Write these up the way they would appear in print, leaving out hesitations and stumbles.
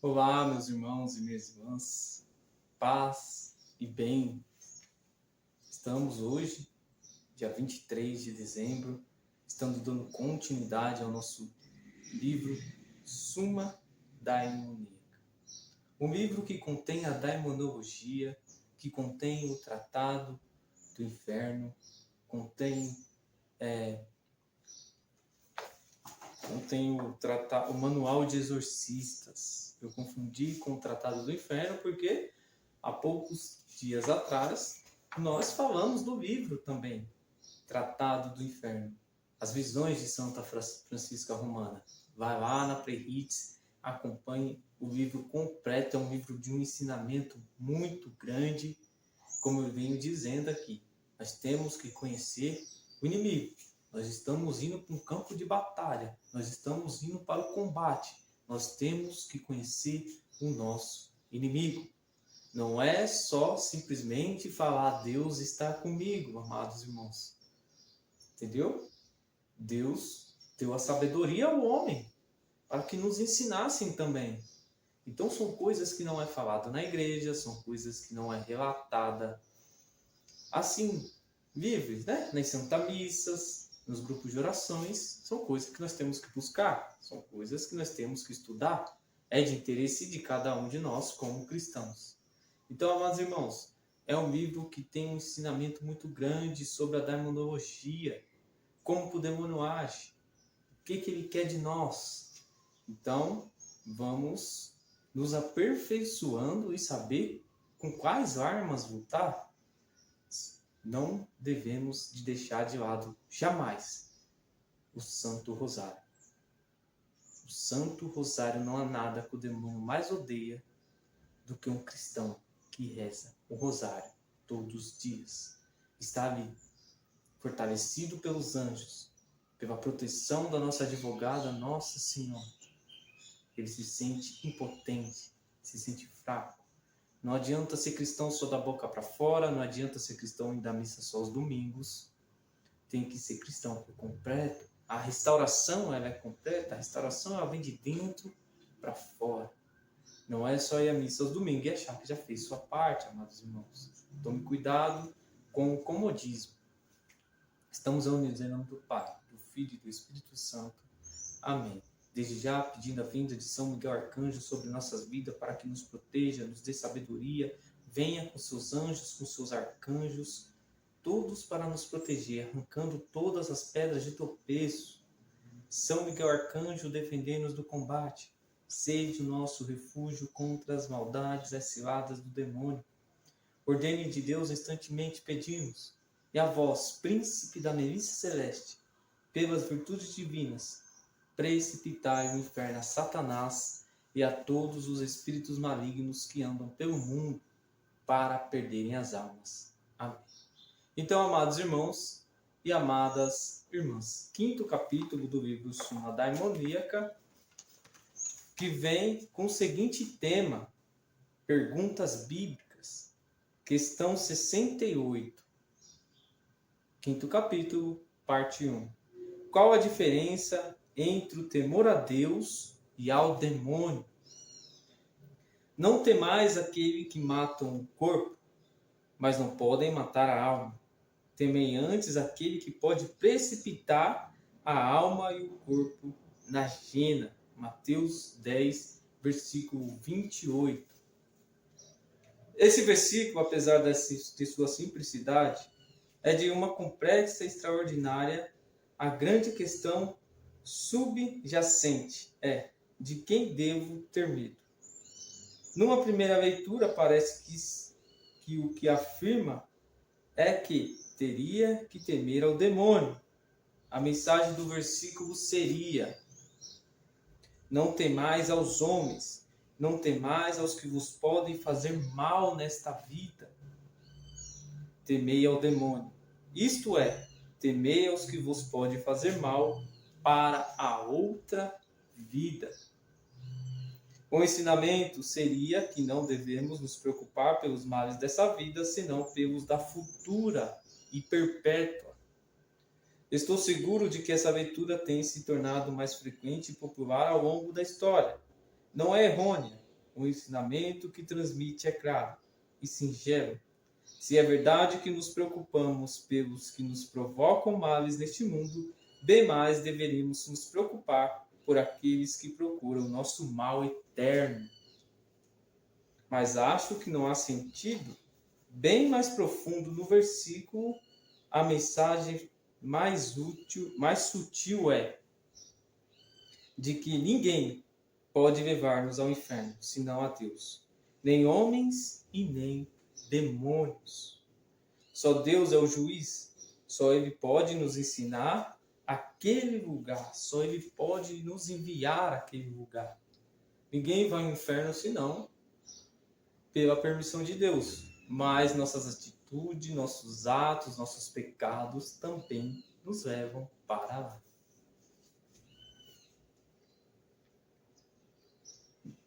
Olá, meus irmãos e minhas irmãs, paz e bem. Estamos hoje, dia 23 de dezembro, estamos dando continuidade ao nosso livro Summa Daimoníaca. Um livro que contém a daimonologia, que contém o tratado do inferno, contém o manual de exorcistas. Eu confundi com o tratado do inferno porque há poucos dias atrás nós falamos do livro também, Tratado do Inferno, as visões de Santa Francisca Romana. Vai lá na Prehits, acompanhe o livro completo, é um livro de um ensinamento muito grande. Como eu venho dizendo aqui, nós temos que conhecer o inimigo. Nós estamos indo para um campo de batalha, nós estamos indo para o combate. Nós temos que conhecer o nosso inimigo. Não é só simplesmente falar Deus está comigo, amados irmãos. Entendeu? Deus deu a sabedoria ao homem para que nos ensinassem também. Então são coisas que não é falado na igreja, são coisas que não é relatada assim, livres, né? Nas Santas Missas, nos grupos de orações, são coisas que nós temos que buscar, são coisas que nós temos que estudar. É de interesse de cada um de nós como cristãos. Então, amados irmãos, é um livro que tem um ensinamento muito grande sobre a demonologia, como o demônio age, o que ele quer de nós. Então, vamos nos aperfeiçoando e saber com quais armas lutar. Não devemos de deixar de lado jamais o Santo Rosário. O Santo Rosário não há nada que o demônio mais odeia do que um cristão que reza o Rosário todos os dias. Está ali, fortalecido pelos anjos, pela proteção da nossa advogada, Nossa Senhora. Ele se sente impotente, se sente fraco. Não adianta ser cristão só da boca para fora, não adianta ser cristão e dar missa só aos domingos. Tem que ser cristão por completo. A restauração ela é completa, a restauração ela vem de dentro para fora. Não é só ir à missa aos domingos e achar que já fez sua parte, amados irmãos. Tome cuidado com o comodismo. Estamos reunidos em nome do Pai, do Filho e do Espírito Santo. Amém. Desde já, pedindo a vinda de São Miguel Arcanjo sobre nossas vidas, para que nos proteja, nos dê sabedoria, venha com seus anjos, com seus arcanjos, todos para nos proteger, arrancando todas as pedras de tropeço. São Miguel Arcanjo, defendei-nos do combate. Seja o nosso refúgio contra as maldades, as ciladas do demônio. Ordene de Deus instantemente pedimos. E a vós, príncipe da milícia celeste, pelas virtudes divinas, precipitai no inferno a Satanás e a todos os espíritos malignos que andam pelo mundo para perderem as almas. Amém. Então, amados irmãos e amadas irmãs, 5º capítulo do livro Summa Daimoníaca, que vem com o seguinte tema: perguntas bíblicas, questão 68. 5º capítulo, parte 1. Qual a diferença entre o temor a Deus e ao demônio? Não temais aquele que matam o corpo, mas não podem matar a alma. Temei antes aquele que pode precipitar a alma e o corpo na jena. Mateus 10, versículo 28. Esse versículo, apesar de sua simplicidade, é de uma complexa e extraordinária a grande questão subjacente de quem devo ter medo. Numa primeira leitura, parece que o que afirma é que teria que temer ao demônio. A mensagem do versículo seria: não temais aos homens, não temais aos que vos podem fazer mal nesta vida. Temei ao demônio. Isto é, temei aos que vos podem fazer mal para a outra vida. O ensinamento seria que não devemos nos preocupar pelos males dessa vida, senão pelos da futura e perpétua. Estou seguro de que essa leitura tem se tornado mais frequente e popular ao longo da história. Não é errônea, o ensinamento que transmite é claro e singelo. Se é verdade que nos preocupamos pelos que nos provocam males neste mundo, bem mais deveríamos nos preocupar por aqueles que procuram nosso mal eterno. Mas acho que não há sentido bem mais profundo no versículo. A mensagem mais útil, mais sutil é de que ninguém pode levar-nos ao inferno, senão a Deus. Nem homens e nem demônios. Só Deus é o juiz. Só Ele pode nos ensinar aquele lugar. Só Ele pode nos enviar àquele lugar. Ninguém vai ao inferno senão pela permissão de Deus. Mas nossas atitudes, nossos atos, nossos pecados também nos levam para lá.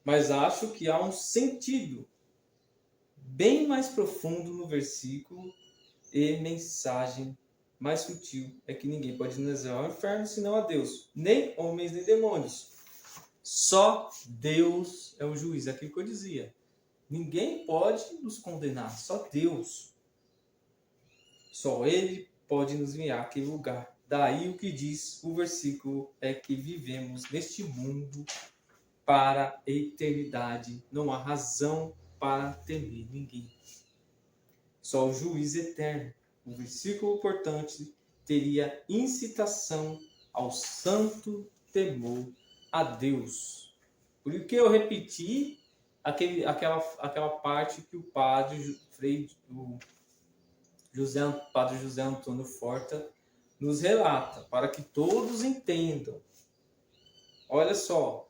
Mas acho que há um sentido bem mais profundo no versículo e mensagem mais sutil é que ninguém pode nos levar ao inferno senão a Deus, nem homens nem demônios. Só Deus é o juiz, é aquilo que eu dizia. Ninguém pode nos condenar, só Deus. Só Ele pode nos enviar àquele lugar. Daí o que diz o versículo é que vivemos neste mundo para a eternidade. Não há razão para temer ninguém. Só o juiz eterno. O versículo, portanto, teria incitação ao santo temor a Deus. Por que eu repeti aquela parte que o padre José Antônio Forta nos relata, para que todos entendam. Olha só,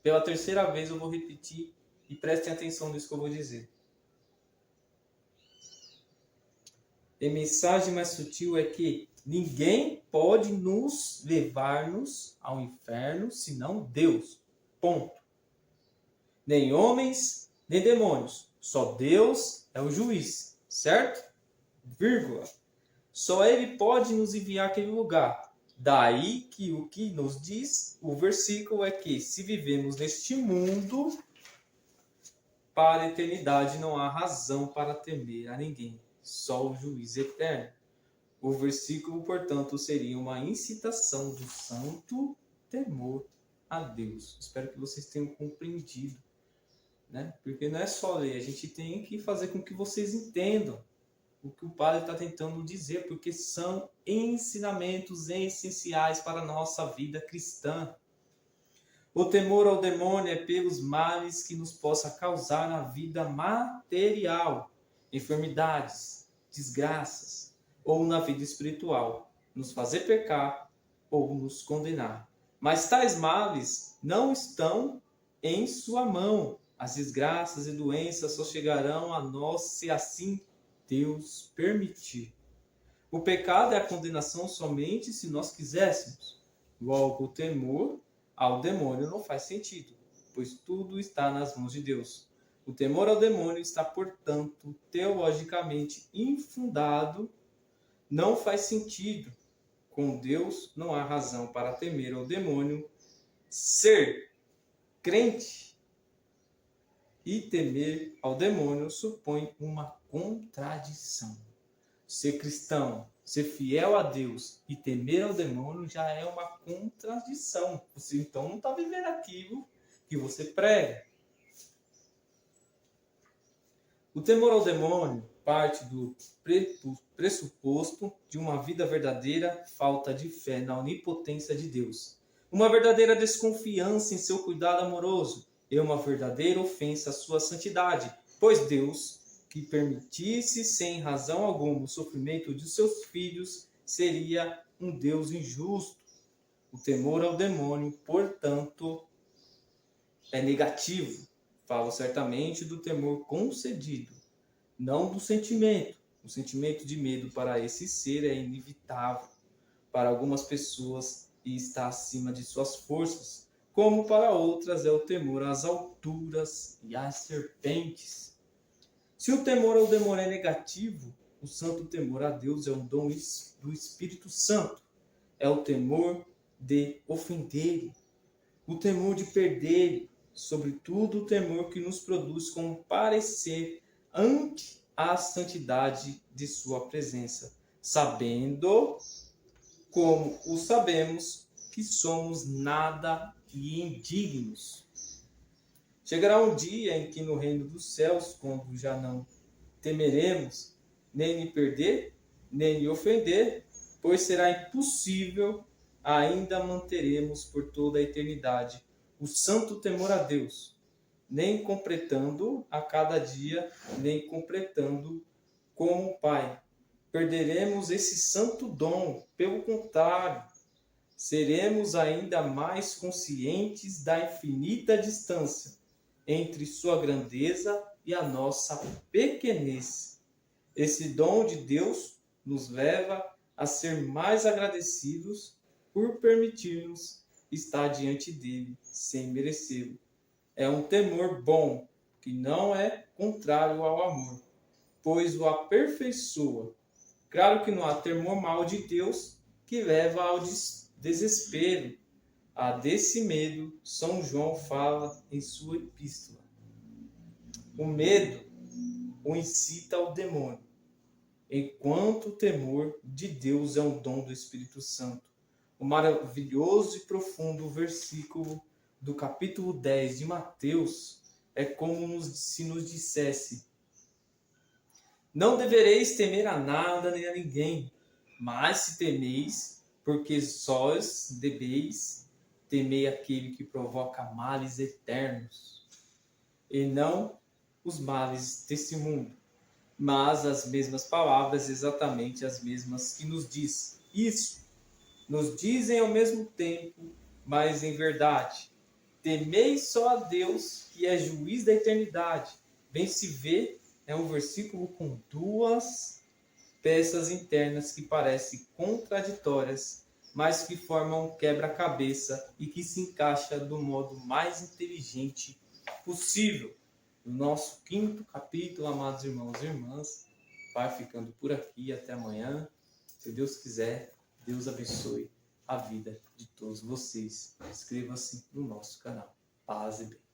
pela terceira vez eu vou repetir e prestem atenção nisso que eu vou dizer. A mensagem mais sutil é que ninguém pode nos levar-nos ao inferno senão Deus. Ponto. Nem homens, nem demônios. Só Deus é o juiz. Certo? Vírgula. Só Ele pode nos enviar àquele lugar. Daí que o que nos diz o versículo é que se vivemos neste mundo, para a eternidade não há razão para temer a ninguém. Só o juiz eterno. O versículo, portanto, seria uma incitação do santo temor a Deus. Espero que vocês tenham compreendido, né? Porque não é só ler, a gente tem que fazer com que vocês entendam o que o padre está tentando dizer, porque são ensinamentos essenciais para a nossa vida cristã. O temor ao demônio é pelos males que nos possa causar na vida material, enfermidades, desgraças, ou na vida espiritual, nos fazer pecar ou nos condenar. Mas tais males não estão em sua mão. As desgraças e doenças só chegarão a nós se assim Deus permitir. O pecado é a condenação somente se nós quiséssemos. Logo, o temor ao demônio não faz sentido, pois tudo está nas mãos de Deus. O temor ao demônio está, portanto, teologicamente infundado, não faz sentido. Com Deus não há razão para temer ao demônio. Ser crente e temer ao demônio supõe uma contradição. Ser cristão, ser fiel a Deus e temer ao demônio já é uma contradição. Você então não está vivendo aquilo que você prega. O temor ao demônio parte do pressuposto de uma vida verdadeira, falta de fé na onipotência de Deus, uma verdadeira desconfiança em seu cuidado amoroso e uma verdadeira ofensa à sua santidade, pois Deus, que permitisse sem razão alguma o sofrimento de seus filhos, seria um Deus injusto. O temor ao demônio, portanto, é negativo. Falo certamente do temor concedido, não do sentimento. O sentimento de medo para esse ser é inevitável para algumas pessoas e está acima de suas forças, como para outras é o temor às alturas e às serpentes. Se o temor ao demônio é negativo, o santo temor a Deus é um dom do Espírito Santo. É o temor de ofender, o temor de perder, sobretudo o temor que nos produz com parecer ante a santidade de sua presença, sabendo, como o sabemos, que somos nada e indignos. Chegará um dia em que no reino dos céus, quando já não temeremos nem lhe perder, nem lhe ofender, pois será impossível, ainda manteremos por toda a eternidade o santo temor a Deus, nem completando a cada dia, nem completando como o Pai. Perderemos esse santo dom, pelo contrário, seremos ainda mais conscientes da infinita distância entre sua grandeza e a nossa pequenez. Esse dom de Deus nos leva a ser mais agradecidos por permitir-nos estar diante dele sem merecê-lo. É um temor bom, que não é contrário ao amor, pois o aperfeiçoa. Claro que não há temor mau de Deus que leva ao desespero. A desse medo, São João fala em sua epístola. O medo o incita ao demônio, enquanto o temor de Deus é um dom do Espírito Santo. O maravilhoso e profundo versículo do capítulo 10 de Mateus é como se nos dissesse: não devereis temer a nada nem a ninguém, mas se temeis, porque sós deveis, temei aquele que provoca males eternos, e não os males desse mundo. Mas as mesmas palavras, exatamente as mesmas que nos diz isso, nos dizem ao mesmo tempo, mas em verdade. Temei só a Deus, que é juiz da eternidade. Bem se vê, é um versículo com duas peças internas que parecem contraditórias, mas que formam um quebra-cabeça e que se encaixa do modo mais inteligente possível. No nosso 5º capítulo, amados irmãos e irmãs, vai ficando por aqui. Até amanhã. Se Deus quiser, Deus abençoe a vida de todos vocês. Inscreva-se no nosso canal. Paz e bem.